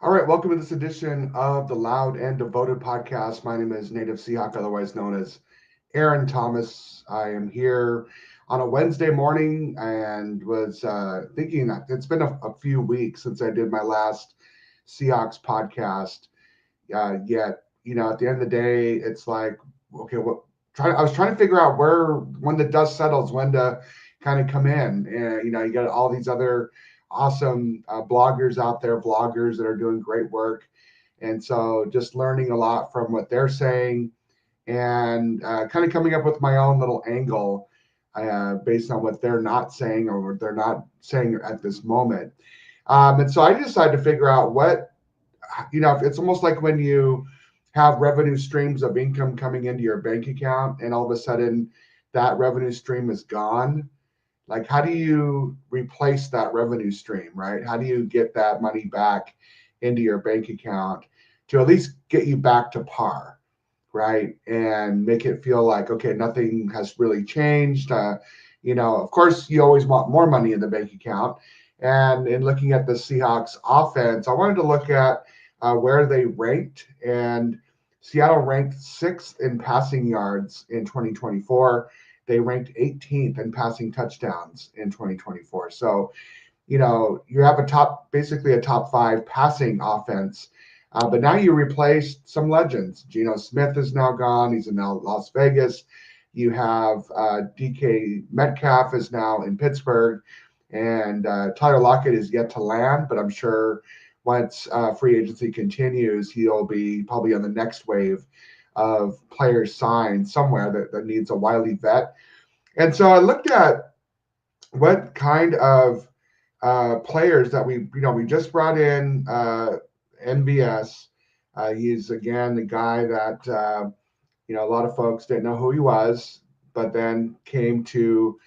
All right, welcome to this edition of the Loud and Devoted podcast. My name is Native Seahawk, otherwise known as Aaron Thomas. I am here on a Wednesday morning and was thinking that it's been a few weeks since I did my last Seahawks podcast. Yet, at the end of the day, it's like, okay, I was trying to figure out when the dust settles, when to kind of come in. And, you got all these other awesome bloggers out there, vloggers that are doing great work. And so just learning a lot from what they're saying and kind of coming up with my own little angle based on what they're not saying or what they're not saying at this moment. And so I decided to figure out it's almost like when you have revenue streams of income coming into your bank account and all of a sudden that revenue stream is gone. Like, how do you replace that revenue stream, right? How do you get that money back into your bank account to at least get you back to par, right? And make it feel like, okay, nothing has really changed. Of course, you always want more money in the bank account. And in looking at the Seahawks offense, I wanted to look at where they ranked. And Seattle ranked 6th in passing yards in 2024. They ranked 18th in passing touchdowns in 2024. So, you have basically a top 5 passing offense. But now you replaced some legends. Geno Smith is now gone. He's in now Las Vegas. You have DK Metcalf is now in Pittsburgh. And Tyler Lockett is yet to land, but I'm sure once free agency continues, he'll be probably on the next wave of players signed somewhere that needs a wily vet. And so I looked at what kind of players that we just brought in MVS. He's, again, the guy that, a lot of folks didn't know who he was, but then came to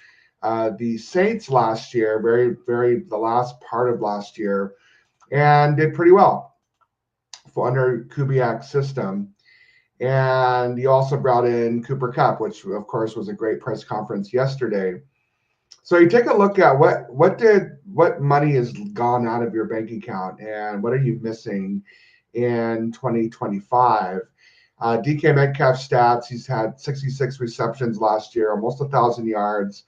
the Saints last year, the last part of last year, and did pretty well under Kubiak's system. And you also brought in Cooper Kupp, which of course was a great press conference yesterday. So you take a look at what money has gone out of your bank account and what are you missing in 2025. DK Metcalf stats: he's had 66 receptions last year, almost 1,000 yards,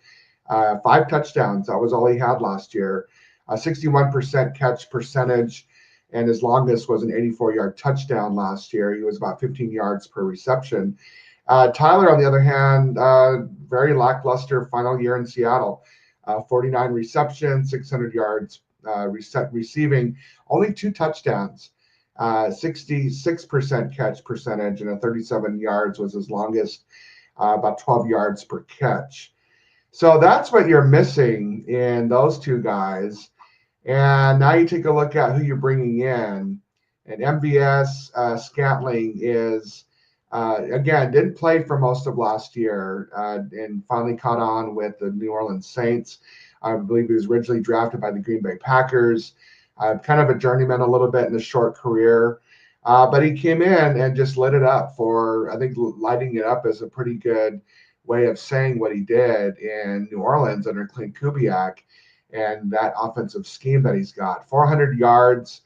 5 touchdowns. That was all he had last year. 61% catch percentage. And his longest was an 84-yard touchdown last year. He was about 15 yards per reception. Tyler, on the other hand, very lackluster final year in Seattle. 49 receptions, 600 yards receiving, only 2 touchdowns. 66% catch percentage, and 37 yards was his longest, about 12 yards per catch. So that's what you're missing in those two guys. And now you take a look at who you're bringing in. And MVS Scantling is, again, didn't play for most of last year and finally caught on with the New Orleans Saints. I believe he was originally drafted by the Green Bay Packers. Kind of a journeyman a little bit in a short career. But he came in and just lit it up I think lighting it up is a pretty good way of saying what he did in New Orleans under Clint Kubiak. And that offensive scheme that he's got. 400 yards,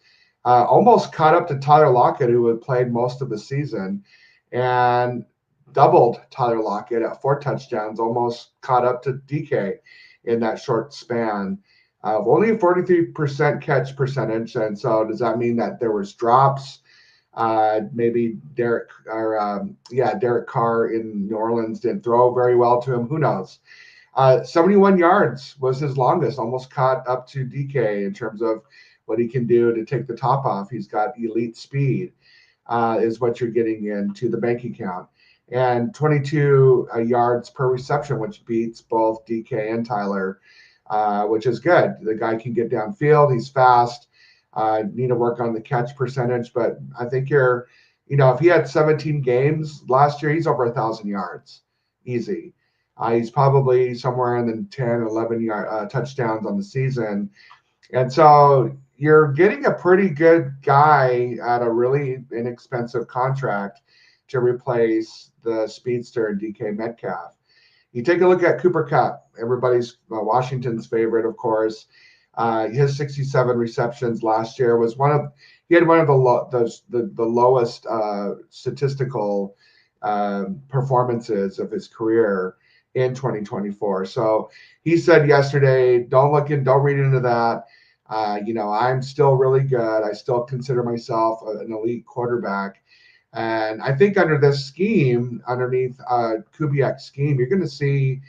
almost caught up to Tyler Lockett, who had played most of the season, and doubled Tyler Lockett at 4 touchdowns, almost caught up to DK in that short span. Only a 43% catch percentage. And so does that mean that there was drops? Maybe Derek Carr in New Orleans didn't throw very well to him. Who knows? 71 yards was his longest, almost caught up to DK in terms of what he can do to take the top off. He's got elite speed, is what you're getting into the bank account. And 22 yards per reception, which beats both DK and Tyler, which is good. The guy can get downfield. He's fast. Need to work on the catch percentage. But I think if he had 17 games last year, he's over 1,000 yards. Easy. He's probably somewhere in the 10, 11 touchdowns on the season. And so you're getting a pretty good guy at a really inexpensive contract to replace the speedster DK Metcalf. You take a look at Cooper Kupp, everybody's Washington's favorite, of course. His 67 receptions last year was he had one of the lowest statistical performances of his career in 2024. So he said yesterday, don't read into that. I'm still really good. I still consider myself an elite quarterback. And I think under this scheme, underneath Kubiak's scheme, you're going to see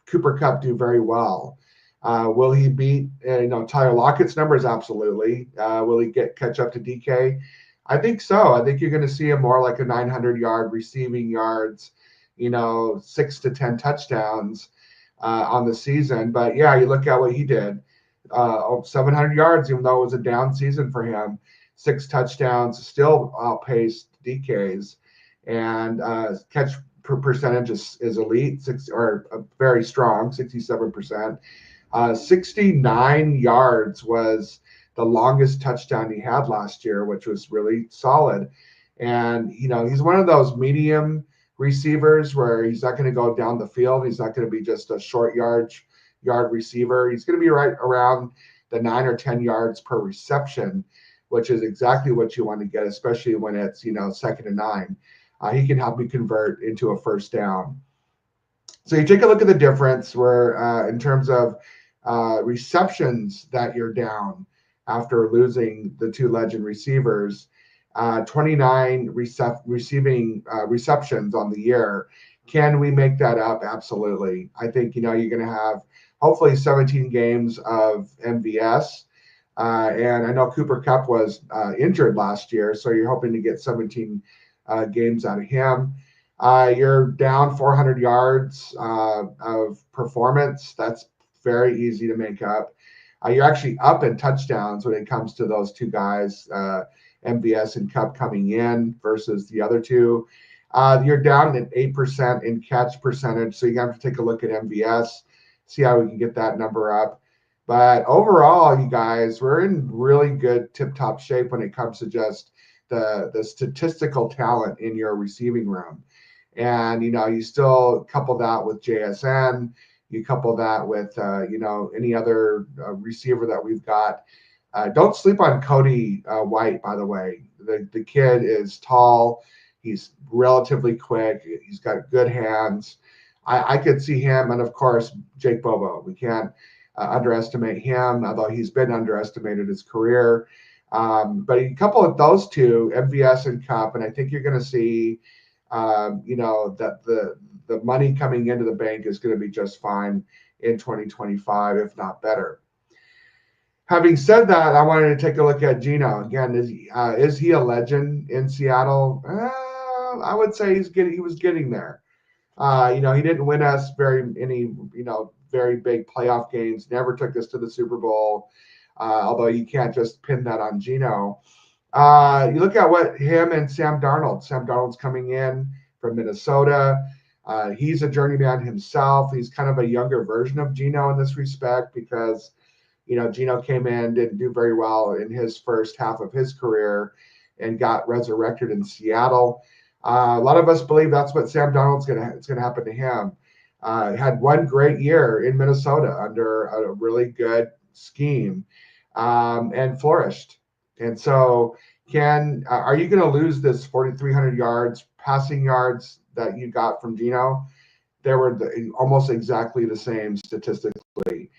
Cooper Kupp do very well. Will he beat Tyler Lockett's numbers? Absolutely. Will he catch up to DK? I think so. I think you're going to see him more like a 900-yard receiving yards, 6 to 10 touchdowns on the season. But yeah, you look at what he did, 700 yards, even though it was a down season for him, 6 touchdowns, still outpaced DK's, and catch percentage is elite, very strong, 67%. 69 yards was the longest touchdown he had last year, which was really solid. And, he's one of those medium receivers where he's not going to go down the field. He's not going to be just a short yard receiver. He's going to be right around the 9 or 10 yards per reception, which is exactly what you want to get, especially when it's, 2nd and 9. He can help you convert into a first down. So you take a look at the difference where in terms of receptions that you're down after losing the 2 legend receivers, 29 receiving receptions on the year. Can we make that up? Absolutely. I think, you're going to have hopefully 17 games of MVS. And I know Cooper Kupp was injured last year, so you're hoping to get 17 games out of him. You're down 400 yards of performance. That's very easy to make up. You're actually up in touchdowns when it comes to those 2 guys, MVS and Kupp coming in versus the other 2. You're down at 8% in catch percentage, so you have to take a look at MVS, see how we can get that number up. But overall, you guys, we're in really good tip-top shape when it comes to just the statistical talent in your receiving room. And, you still couple that with JSN, you couple that with, any other receiver that we've got. Don't sleep on Cody White, by the way. The kid is tall. He's relatively quick. He's got good hands. I could see him, and, of course, Jake Bobo. We can't underestimate him, although he's been underestimated his career. But you couple with those 2, MVS and Kupp, and I think you're going to see, that the money coming into the bank is going to be just fine in 2025, if not better. Having said that, I wanted to take a look at Geno. Again, is he a legend in Seattle? I would say he was getting there. He didn't win us very big playoff games, never took us to the Super Bowl, although you can't just pin that on Geno. You look at what him and Sam Darnold's coming in from Minnesota. He's a journeyman himself. He's kind of a younger version of Geno in this respect because, Geno came in, didn't do very well in his first half of his career and got resurrected in Seattle. A lot of us believe that's what Sam Darnold's going to happen to him. Had one great year in Minnesota under a really good scheme and flourished. And so are you going to lose this 4,300 yards, passing yards that you got from Geno? They were almost exactly the same statistically.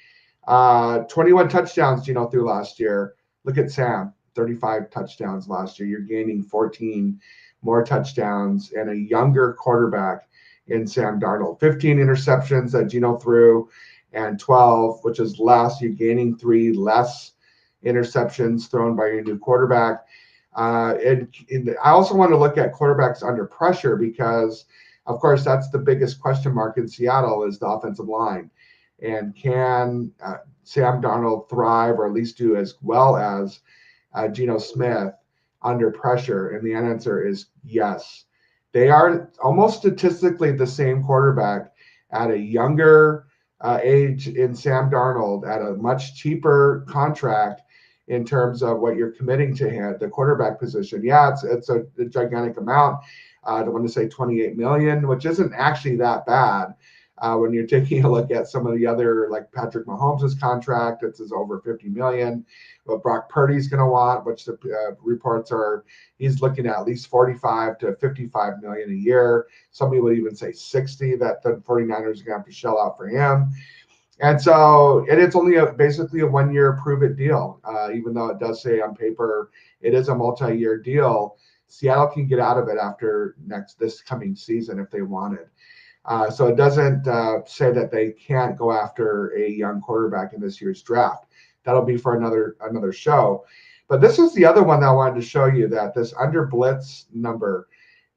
21 touchdowns Geno threw last year. Look at Sam, 35 touchdowns last year. You're gaining 14 more touchdowns and a younger quarterback in Sam Darnold. 15 interceptions that Geno threw and 12, which is less. You're gaining 3 less interceptions thrown by your new quarterback. And I also want to look at quarterbacks under pressure because, of course, that's the biggest question mark in Seattle is the offensive line. And can Sam Darnold thrive or at least do as well as Geno Smith under pressure? And the answer is yes. They are almost statistically the same quarterback at a younger age in Sam Darnold at a much cheaper contract in terms of what you're committing to him, the quarterback position. Yeah, it's a gigantic amount. I want to say $28 million, which isn't actually that bad. When you're taking a look at some of the other, like Patrick Mahomes' contract, it's over $50 million. What Brock Purdy's going to want, which the reports are, he's looking at least $45 to $55 million a year. Some people even say 60 that the 49ers are going to have to shell out for him. And so it's only basically a 1 year prove it deal, even though it does say on paper it is a multi-year deal. Seattle can get out of it after this coming season if they wanted. So it doesn't say that they can't go after a young quarterback in this year's draft. That'll be for another show. But this is the other one that I wanted to show you, that this under blitz number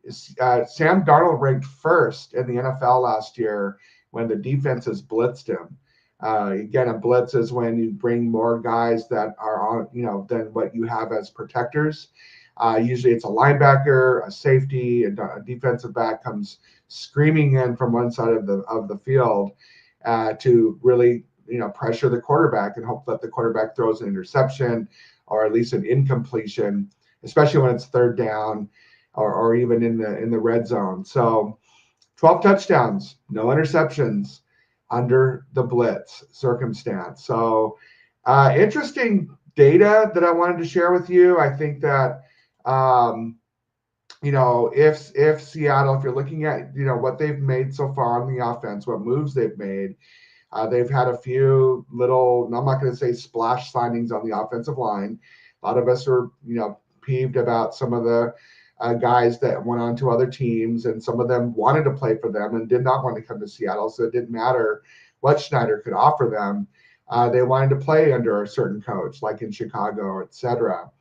is Sam Darnold ranked first in the NFL last year when the defenses blitzed him. Again, a blitz is when you bring more guys that are on, than what you have as protectors. Usually it's a linebacker, a safety, a defensive back comes screaming in from one side of the field to really, pressure the quarterback and hope that the quarterback throws an interception or at least an incompletion, especially when it's third down or even in the red zone. So 12 touchdowns, no interceptions under the blitz circumstance. So interesting data that I wanted to share with you. I think that, if Seattle, if you're looking at, what they've made so far on the offense, what moves they've made, they've had a few little, I'm not going to say splash signings on the offensive line. A lot of us are, peeved about some of the guys that went on to other teams, and some of them wanted to play for them and did not want to come to Seattle. So it didn't matter what Schneider could offer them. They wanted to play under a certain coach, like in Chicago, etc.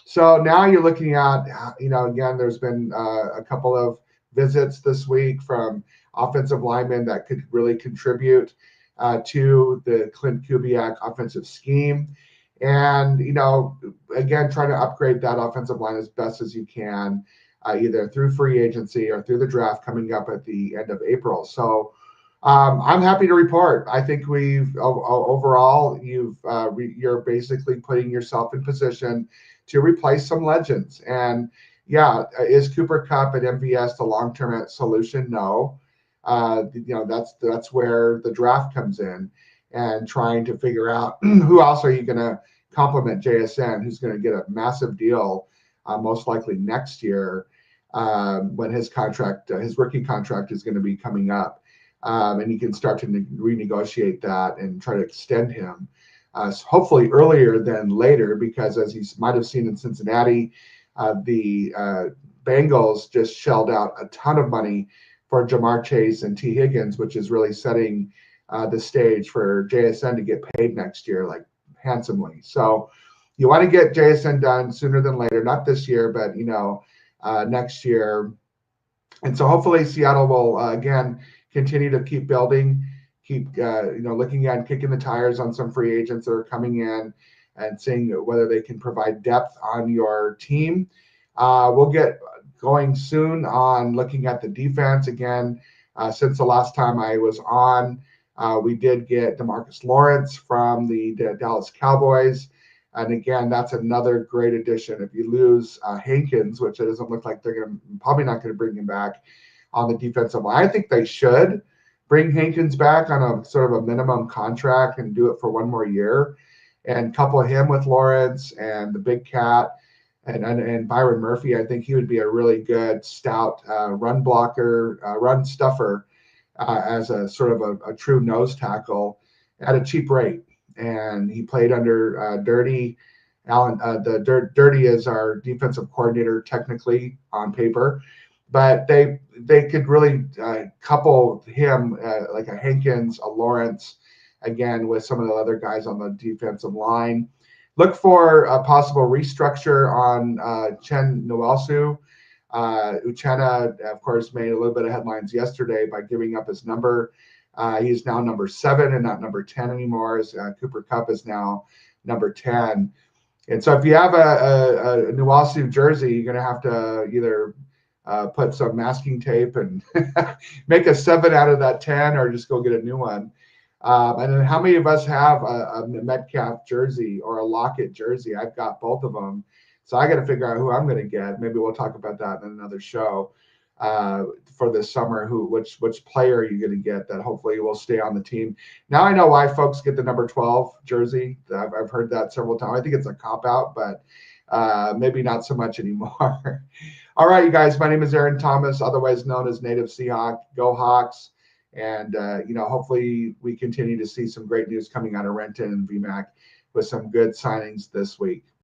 So now you're looking at, again, there's been a couple of visits this week from offensive linemen that could really contribute to the Clint Kubiak offensive scheme. And, again, trying to upgrade that offensive line as best as you can, either through free agency or through the draft coming up at the end of April. So I'm happy to report. I think overall, you're basically putting yourself in position to replace some legends. And yeah, is Cooper Kupp at MVS the long-term solution? No. That's where the draft comes in, and trying to figure out who else are you going to complement JSN, who's going to get a massive deal, most likely next year, when his rookie contract is going to be coming up. And you can start to renegotiate that and try to extend him, hopefully earlier than later, because as you might have seen in Cincinnati, the Bengals just shelled out a ton of money for Jamar Chase and T. Higgins, which is really setting the stage for JSN to get paid next year, like handsomely. So you want to get JSN done sooner than later, not this year, but next year. And so hopefully Seattle will again continue to keep building, keep looking at and kicking the tires on some free agents that are coming in and seeing whether they can provide depth on your team. We'll get going soon on looking at the defense again. Since the last time I was on, we did get DeMarcus Lawrence from the Dallas Cowboys. And again, that's another great addition. If you lose Hankins, which it doesn't look like they're probably not going to bring him back on the defensive line. I think they should bring Hankins back on a sort of a minimum contract and do it for one more year, and couple him with Lawrence and the Big Cat and Byron Murphy. I think he would be a really good stout run blocker, run stuffer, as a sort of a true nose tackle at a cheap rate. And he played under Dirty. Dirty is our defensive coordinator technically on paper, but they could really couple him like a Hankins, a Lawrence, again, with some of the other guys on the defensive line. Look for a possible restructure on Chen Nwosu. Uchenna, of course, made a little bit of headlines yesterday by giving up his number. He's now number 7 and not number 10 anymore. As Cooper Kupp is now number 10. And so if you have a Nwosu jersey, you're going to have to either put some masking tape and make a 7 out of that 10, or just go get a new one. And then how many of us have a Metcalf jersey or a Lockett jersey? I've got both of them. So I got to figure out who I'm going to get. Maybe we'll talk about that in another show. for this summer. Which player are you going to get that hopefully will stay on the team? Now I know why folks get the number 12 jersey. I've heard that several times. I think it's a cop out, but maybe not so much anymore. All right, you guys. My name is Aaron Thomas, otherwise known as Native Seahawk. Go Hawks! And hopefully we continue to see some great news coming out of Renton and VMAC with some good signings this week.